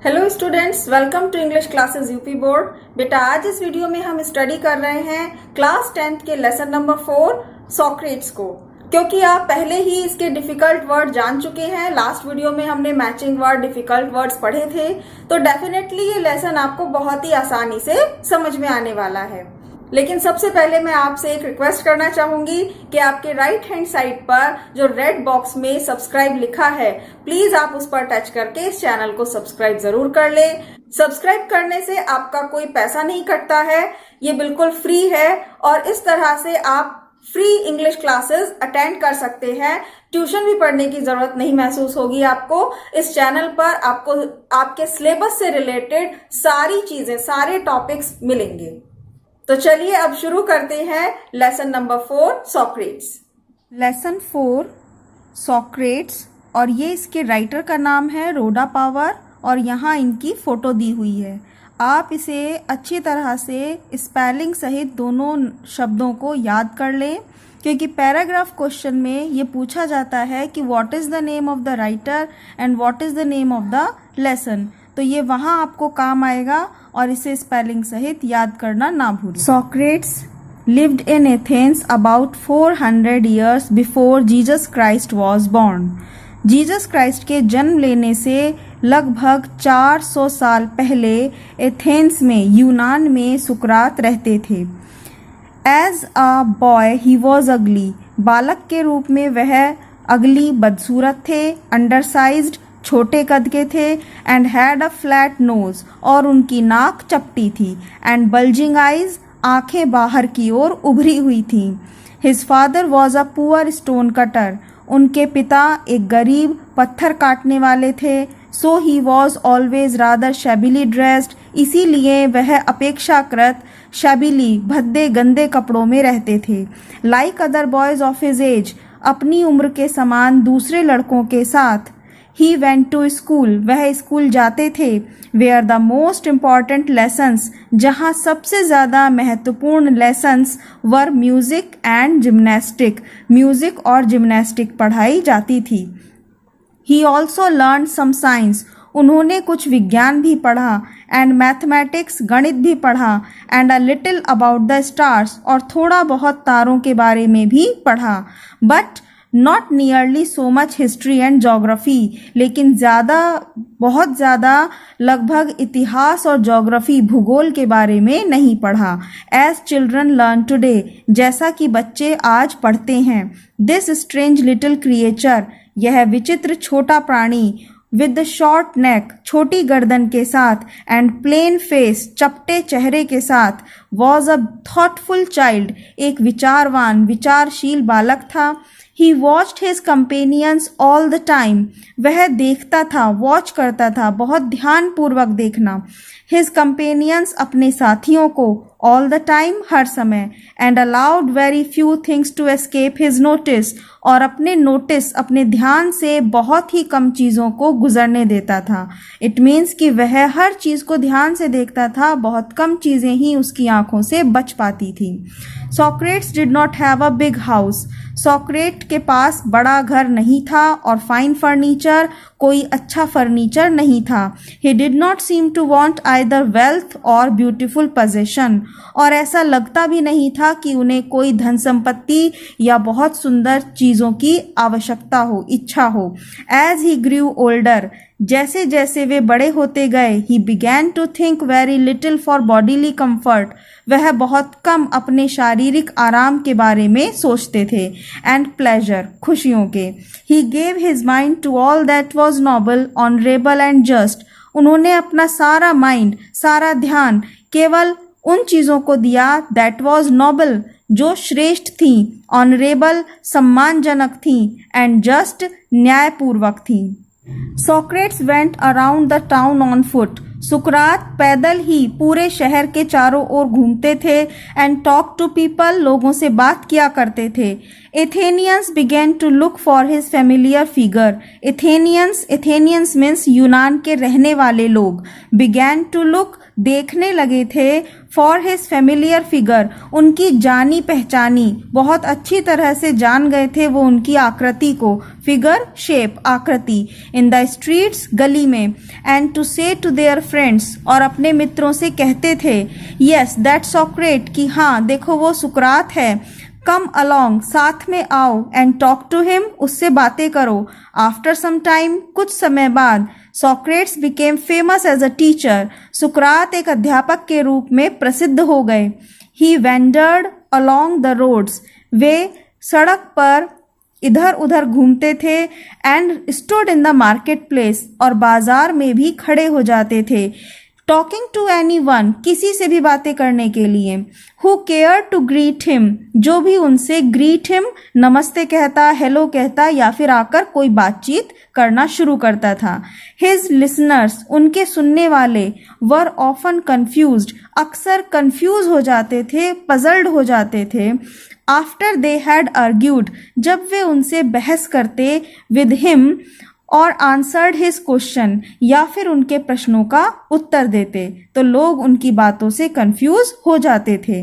Hello students, welcome to English classes UP board. बेटा, आज इस वीडियो में हम स्टडी कर रहे हैं क्लास 10th के लेसन नंबर 4 सॉक्रेट्स को, क्योंकि आप पहले ही इसके डिफिकल्ट वर्ड जान चुके हैं। लास्ट वीडियो में हमने मैचिंग वर्ड, डिफिकल्ट वर्ड्स पढ़े थे, तो डेफिनेटली ये लेसन आपको बहुत ही आसानी से समझ में आने वाला है। लेकिन सबसे पहले मैं आपसे एक रिक्वेस्ट करना चाहूंगी कि आपके राइट हैंड साइड पर जो रेड बॉक्स में सब्सक्राइब लिखा है, प्लीज आप उस पर टच करके इस चैनल को सब्सक्राइब जरूर कर ले। सब्सक्राइब करने से आपका कोई पैसा नहीं कटता है, ये बिल्कुल फ्री है और इस तरह से आप फ्री इंग्लिश क्लासेस अटेंड कर सकते हैं। ट्यूशन भी पढ़ने की जरूरत नहीं महसूस होगी आपको। इस चैनल पर आपको आपके सिलेबस से रिलेटेड सारी चीजें, सारे टॉपिक्स मिलेंगे। तो चलिए अब शुरू करते हैं lesson number 4 Socrates. Lesson 4 Socrates, और ये इसके राइटर का नाम है रोडा पावर, और यहाँ इनकी फोटो दी हुई है। आप इसे अच्छी तरह से स्पेलिंग सहित दोनों शब्दों को याद कर लें, क्योंकि पैराग्राफ क्वेश्चन में ये पूछा जाता है कि what is the name of the writer and what is the name of the lesson. तो ये वहां आपको काम आएगा और इसे स्पेलिंग सहित याद करना ना भूलें। Socrates lived in Athens about 400 years before Jesus Christ was born. Jesus Christ के जन्म लेने से लगभग 400 साल पहले एथेंस में, यूनान में सुकरात रहते थे। As a boy he was ugly. बालक के रूप में वह अगली, बदसूरत थे। अंडरसाइज्ड, छोटे कद के थे। And had a flat knows, और उनकी नाक चपटी थी। एंड बल्जिंग आइज, आंखें बाहर की ओर उभरी हुई थी। His father was a poor stone cutter, उनके पिता एक गरीब पत्थर काटने वाले थे। So he was always rather shabbily dressed, इसीलिए वह अपेक्षाकृत शैबिली, भद्दे गंदे कपड़ों में रहते थे। Like other boys of his age, अपनी उम्र के समान दूसरे लड़कों के साथ। He went to school, वह स्कूल जाते थे। Where the most important lessons, जहाँ सबसे ज़्यादा महत्वपूर्ण lessons were music and gymnastic, music और जिम्नास्टिक पढ़ाई जाती थी। He also learned some science, उन्होंने कुछ विज्ञान भी पढ़ा। एंड मैथमेटिक्स, गणित भी पढ़ा। And a little about the stars, और थोड़ा बहुत तारों के बारे में भी पढ़ा। But not nearly so much history and geography, लेकिन बहुत ज़्यादा लगभग इतिहास और जोग्राफी, भूगोल के बारे में नहीं पढ़ा। एज चिल्ड्रन लर्न टुडे, जैसा कि बच्चे आज पढ़ते हैं। दिस स्ट्रेंज लिटिल क्रिएचर, यह विचित्र छोटा प्राणी। विद द शॉर्ट नेक, छोटी गर्दन के साथ। एंड प्लेन फेस, चपटे चेहरे के साथ। वॉज अ थॉटफुल चाइल्ड, एक विचारवान, विचारशील बालक था। He watched his companions all the time, वह देखता था, वॉच करता था, बहुत ध्यानपूर्वक देखना। His companions, अपने साथियों को। All the time, हर समय। And allowed very few things to escape his notice, और अपने नोटिस, अपने ध्यान से बहुत ही कम चीज़ों को गुजरने देता था। It means कि वह हर चीज़ को ध्यान से देखता था, बहुत कम चीज़ें ही उसकी आंखों से बच पाती थी। Socrates did not have a big house, सॉक्रेट के पास बड़ा घर नहीं था, और फाइन फर्नीचर, कोई अच्छा फर्नीचर नहीं था। He did not seem to want either wealth और ब्यूटिफुल पोजेशन, और ऐसा लगता भी नहीं था कि उन्हें कोई धन संपत्ति या बहुत सुंदर चीज़ों की आवश्यकता हो, इच्छा हो। एज ही ग्रू ओल्डर, जैसे जैसे वे बड़े होते गए, he began to think very little for bodily comfort, वह बहुत कम अपने शारीरिक आराम के बारे में सोचते थे। एंड प्लेजर, खुशियों के। He gave his mind to all that was noble, honourable and just, उन्होंने अपना सारा माइंड, सारा ध्यान केवल उन चीज़ों को दिया दैट वॉज नॉबल, जो श्रेष्ठ थी, ऑनरेबल, सम्मानजनक थी, एंड जस्ट, न्यायपूर्वक थी। Socrates went around the town on foot, सुकरात पैदल ही पूरे शहर के चारों ओर घूमते थे। एंड टॉक टू पीपल, लोगों से बात किया करते थे। Athenians began to look for his familiar figure, Athenians means यूनान के रहने वाले लोग। बिगैन टू लुक, देखने लगे थे फॉर हिज फेमिलियर फिगर, उनकी जानी पहचानी, बहुत अच्छी तरह से जान गए थे वो उनकी आकृति को, फिगर शेप आकृति, इन द स्ट्रीट्स गली में, एंड टू से टू देयर फ्रेंड्स, और अपने मित्रों से कहते थे, यस दैट सॉक्रेट, कि हाँ देखो वो सुकरात है, कम अलोंग साथ में आओ, एंड टॉक टू हिम, उससे बातें करो। आफ्टर सम टाइम, कुछ समय बाद, Socrates became famous as a teacher, सुकरात एक अध्यापक के रूप में प्रसिद्ध हो गए। He wandered along the roads, वे सड़क पर इधर उधर घूमते थे, and stood in the market place, और बाजार में भी खड़े हो जाते थे, टॉकिंग टू एनी वन, किसी से भी बातें करने के लिए, who care to greet him, जो भी उनसे ग्रीट हिम, नमस्ते कहता, हेलो कहता, या फिर आकर कोई बातचीत करना शुरू करता था। हिज लिसनर्स, उनके सुनने वाले, वर ऑफन कंफ्यूज्ड, अक्सर कंफ्यूज हो जाते थे, पजल्ड हो जाते थे, आफ्टर दे हैड आर्ग्यूड, जब वे उनसे बहस करते, विद हिम, और आंसर्ड हिज क्वेश्चन, या फिर उनके प्रश्नों का उत्तर देते, तो लोग उनकी बातों से कंफ्यूज हो जाते थे।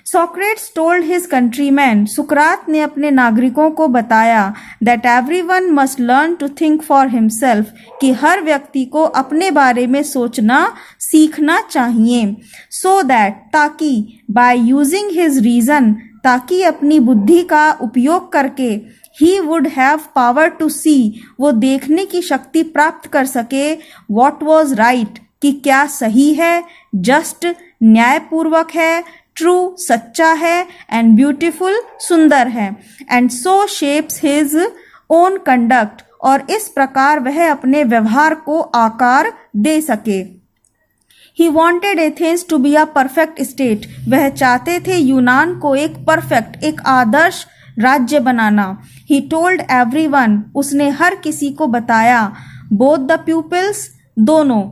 सॉक्रेट्स टोल्ड हिज कंट्रीमैन, सुकरात ने अपने नागरिकों को बताया, that everyone must learn to think for himself, कि हर व्यक्ति को अपने बारे में सोचना सीखना चाहिए, सो दैट, ताकि, बाय यूजिंग हिज रीजन, ताकि अपनी बुद्धि का उपयोग करके, he would have power to see, वो देखने की शक्ति प्राप्त कर सके, what was right, कि क्या सही है, just न्यायपूर्वक है, true सच्चा है, and beautiful सुंदर है, and so shapes his own conduct, और इस प्रकार वह अपने व्यवहार को आकार दे सके। He wanted Athens to be a perfect state, वह चाहते थे यूनान को एक परफेक्ट, एक आदर्श राज्य बनाना। He told everyone, उसने हर किसी को बताया, both the pupils, दोनों,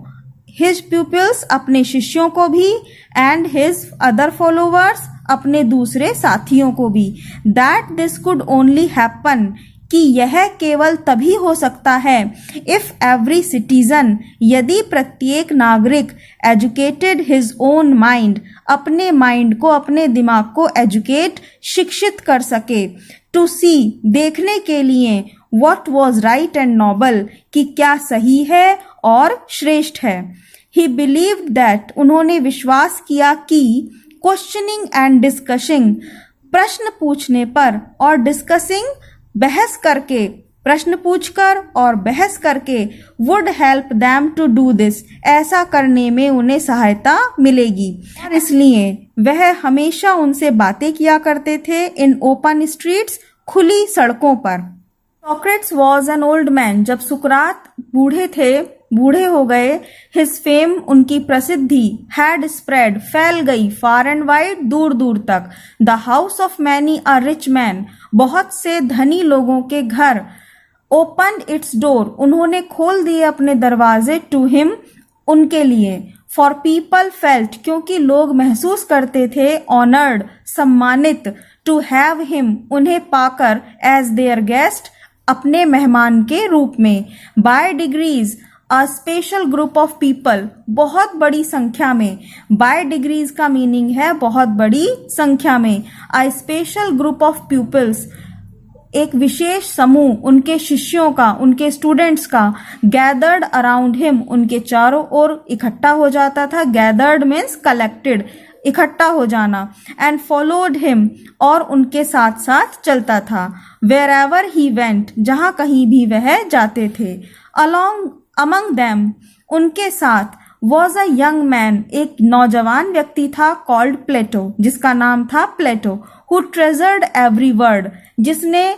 his pupils, अपने शिष्यों को भी, and his other followers, अपने दूसरे साथियों को भी, that this could only happen, कि यह केवल तभी हो सकता है, if every citizen, यदि प्रत्येक नागरिक, educated his own mind, अपने माइंड को, अपने दिमाग को एजुकेट, शिक्षित कर सके, टू सी, देखने के लिए, what was right and noble, कि क्या सही है और श्रेष्ठ है। He believed that, उन्होंने विश्वास किया कि, questioning and discussing, प्रश्न पूछने पर, और discussing, बहस करके, प्रश्न पूछकर और बहस करके, would help them to do this, ऐसा करने में उन्हें सहायता मिलेगी, और इसलिए वह हमेशा उनसे बातें किया करते थे, इन ओपन स्ट्रीट्स, खुली सड़कों पर। Socrates was an old man, जब सुकरात बूढ़े थे, बूढ़े हो गए, हिज फेम, उनकी प्रसिद्धि, हैड स्प्रेड, फैल गई, फार एंड वाइड, दूर दूर तक, the house of many a rich man, बहुत से धनी लोगों के घर, ओपन इट्स डोर, उन्होंने खोल दिए अपने दरवाजे, टू हिम, उनके लिए, फॉर पीपल फेल्ट, क्योंकि लोग महसूस करते थे, ऑनर्ड, सम्मानित, टू हैव हिम, उन्हें पाकर, एज देयर गेस्ट, अपने मेहमान के रूप में, by degrees, a special group of people, बहुत बड़ी संख्या में, बाय डिग्रीज का मीनिंग है बहुत बड़ी संख्या में, a special group of peoples, एक विशेष समूह, उनके शिष्यों का, उनके स्टूडेंट्स का, गैदर्ड अराउंड हिम, उनके चारों ओर इकट्ठा हो जाता था, गैदर्ड मीन्स कलेक्टेड, इकट्ठा हो जाना, एंड फॉलोड हिम, और उनके साथ साथ चलता था, वेर एवर ही वेंट, जहां कहीं भी वह जाते थे, अलॉन्ग, अमंग देम, उनके साथ, वॉज अ यंग मैन, एक नौजवान व्यक्ति था, कॉल्ड प्लेटो, जिसका नाम था प्लेटो, हु ट्रेजर्ड एवरी वर्ड, जिसने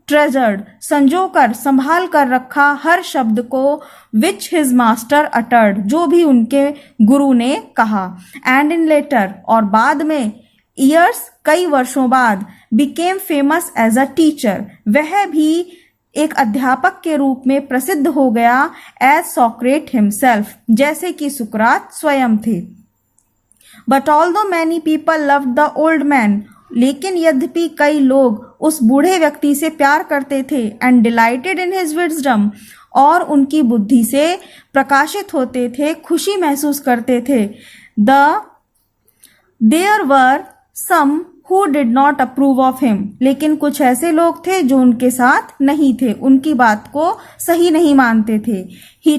ट्रेजर्ड, संजोकर, संभाल कर रखा हर शब्द को, विच हिज मास्टर अटर्ड, जो भी उनके गुरु ने कहा, एंड इन लेटर, और बाद में, ईयर्स, कई वर्षों बाद, became famous as a teacher, वह भी एक अध्यापक के रूप में प्रसिद्ध हो गया, एज सॉक्रेट हिमसेल्फ, जैसे कि सुकरात स्वयं थे। But although many people loved the old man, लेकिन यद्यपि कई लोग उस बूढ़े व्यक्ति से प्यार करते थे, and dilated in his wisdom, और उनकी बुद्धि से प्रकाशित होते थे, खुशी महसूस करते थे। There were some who did not approve of him, लेकिन कुछ ऐसे लोग थे जो उनके साथ नहीं थे, उनकी बात को सही नहीं मानते थे। He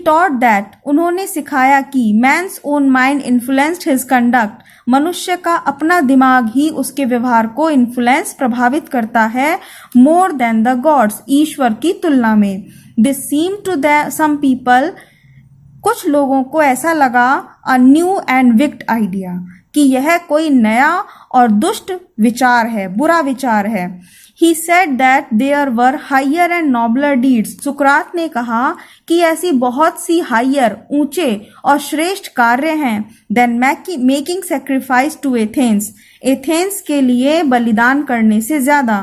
taught that उन्होंने सिखाया कि man's own mind influenced his conduct, मनुष्य का अपना दिमाग ही उसके व्यवहार को इन्फ्लुएंस प्रभावित करता है, more than the gods, ईश्वर की तुलना में। This seemed to some people, कुछ लोगों को ऐसा लगा a new and wicked idea, कि यह कोई नया और दुष्ट विचार है, बुरा विचार है। He said that there were higher and nobler deeds, सुकरात ने कहा कि ऐसी बहुत सी हायर, ऊंचे और श्रेष्ठ कार्य हैं, than making sacrifice to Athens, Athens के लिए बलिदान करने से ज्यादा,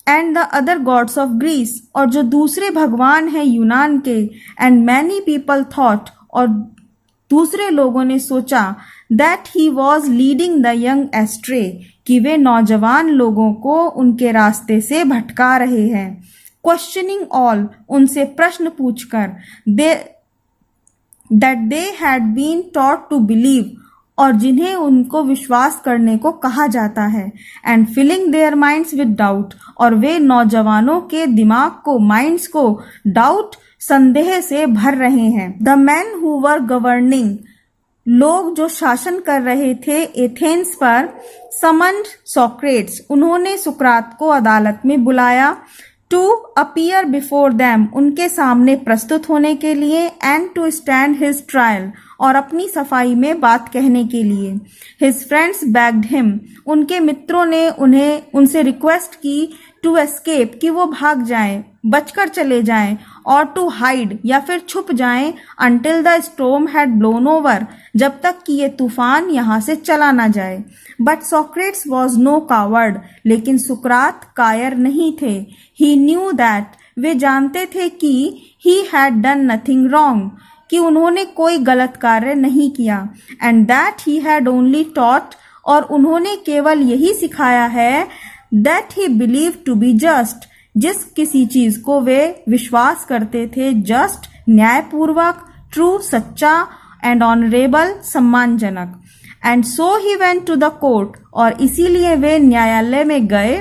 and the other gods of Greece, और जो दूसरे भगवान हैं यूनान के, and many people thought, और दूसरे लोगों ने सोचा, that he was leading the young astray, कि वे नौजवान लोगों को उनके रास्ते से भटका रहे हैं। Questioning all, उनसे प्रश्न पूछकर, that they had been taught to believe, और जिन्हें उनको विश्वास करने को कहा जाता है, and filling their minds with doubt, और वे नौजवानों के दिमाग को, माइंड्स को डाउट, संदेह से भर रहे हैं। The men who were governing, लोग जो शासन कर रहे थे एथेंस पर, समन्ड सोक्रेट्स, उन्होंने सुकरात को अदालत में बुलाया, टू अपीयर बिफोर देम, उनके सामने प्रस्तुत होने के लिए, and to stand his trial, और अपनी सफाई में बात कहने के लिए। हिज फ्रेंड्स बेग्ड हिम, उनके मित्रों ने उनसे रिक्वेस्ट की, टू एस्केप, कि वो भाग जाएं, बचकर चले जाएं, और टू हाइड, या फिर छुप जाएं, until the storm had blown over, जब तक कि ये तूफान यहाँ से चला ना जाए। But Socrates was no coward, लेकिन सुकरात कायर नहीं थे। ही न्यू दैट, वे जानते थे कि he had done nothing wrong, कि उन्होंने कोई गलत कार्य नहीं किया, and that he had only taught, और उन्होंने केवल यही सिखाया है, that he believe to be just, जिस किसी चीज को वे विश्वास करते थे जस्ट, न्यायपूर्वक, ट्रू, सच्चा, एंड ऑनरेबल, सम्मानजनक। And so he went to the court, और इसीलिए वे न्यायालय में गए।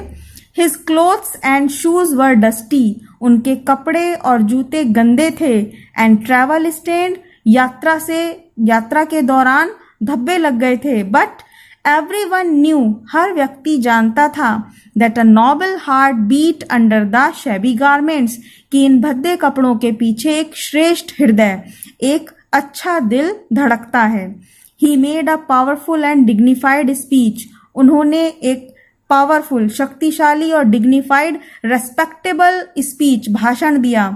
His clothes and shoes were dusty, उनके कपड़े और जूते गंदे थे, एंड ट्रैवल स्टेन्ड, यात्रा के दौरान धब्बे लग गए थे। बट everyone knew, हर व्यक्ति जानता था, that a noble heart beat under the shabby garments, कि इन भद्दे कपड़ों के पीछे एक श्रेष्ठ हृदय, एक अच्छा दिल धड़कता है। He made a powerful and dignified speech, उन्होंने एक पावरफुल, शक्तिशाली और डिग्निफाइड, रेस्पेक्टेबल स्पीच, भाषण दिया।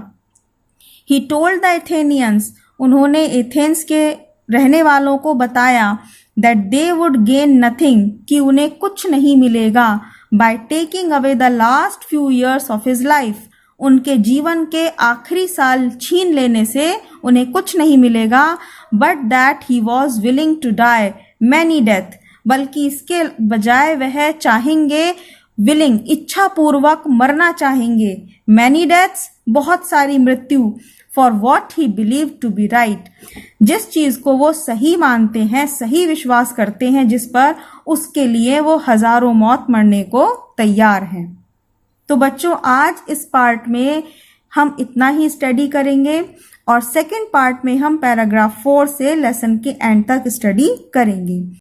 He told the Athenians, उन्होंने एथेंस के रहने वालों को बताया, that they would gain nothing, कि उन्हें कुछ नहीं मिलेगा, by taking away the last few years of his life, उनके जीवन के आखिरी साल छीन लेने से उन्हें कुछ नहीं मिलेगा, but that he was willing to die many death, बल्कि इसके बजाय वह चाहेंगे, willing, इच्छा पूर्वक मरना चाहेंगे, many deaths, बहुत सारी मृत्यु, for what he believed to be right, जिस चीज को वो सही मानते हैं, सही विश्वास करते हैं जिस पर, उसके लिए वो हजारों मौत मरने को तैयार हैं। तो बच्चों, आज इस पार्ट में हम इतना ही स्टडी करेंगे, और सेकंड पार्ट में हम पैराग्राफ 4 से लेसन के एंड तक स्टडी करेंगे।